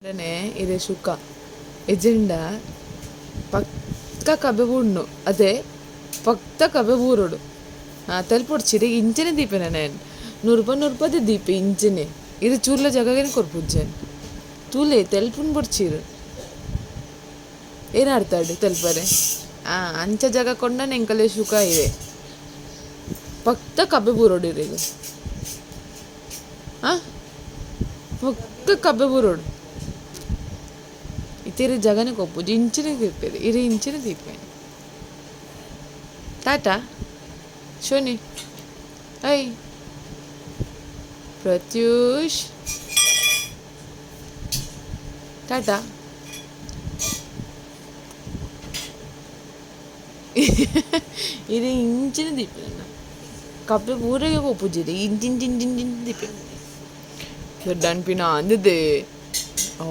నే ఇది సుక్క ఎజెండా ಪಕ್ಕ ಕಬ್ಬೆ ಬೂಡ್ನು ಅದೇ ಪಕ್ಕ ಕಬ್ಬೆ ಬೂರೋಡು ತಲುಪೊಡ್ಚಿರಿ ಇಂಚನೆ ದೀಪೆನ ನಾನು ನೂರು ರೂಪಾಯಿ ದೀಪೆ ಇಂಚನೆ ಇದು ಚೂರ್ಲ ಜಾಗಗೇನೆ ಕೊರ್ಪುಜ್ಜನ್ ತೂಲೆ ತೆಲ್ಪುನ್ ಬೊಡ್ಚಿರು ಏನಾಡ್ತಾಡು ತೆಲ್ಪರೆ ಅಂಚ ಜಾಗ ಕೊಂಡ ನೆಂಕಲೆ ಸುಖ ಇವೆ ಪಕ್ಕ ಕಬ್ಬೆ ಬೂರೋಡು ಇದು ಪಕ್ಕ ಕಬ್ಬೆ ಬೂರೋಡು ಇತೇರಿ ಜಗನೇ ಕೊಪ್ಪು ಇಂಚಿನ ದೀಪೇರಿ ಇರಿ ಇಂಚಿನ ದೀಪೆ ಟಾಟಾ ಶೋನಿ ಐ ಪ್ರತ್ಯೂಷ್ ಟಾಟಾ ఇది ఇంచిన దీపే కప్పే ఊరగా కొప్పుజిరి ఇంచిన్ దీపే దొడ్డనిపిన అందిదే ఓ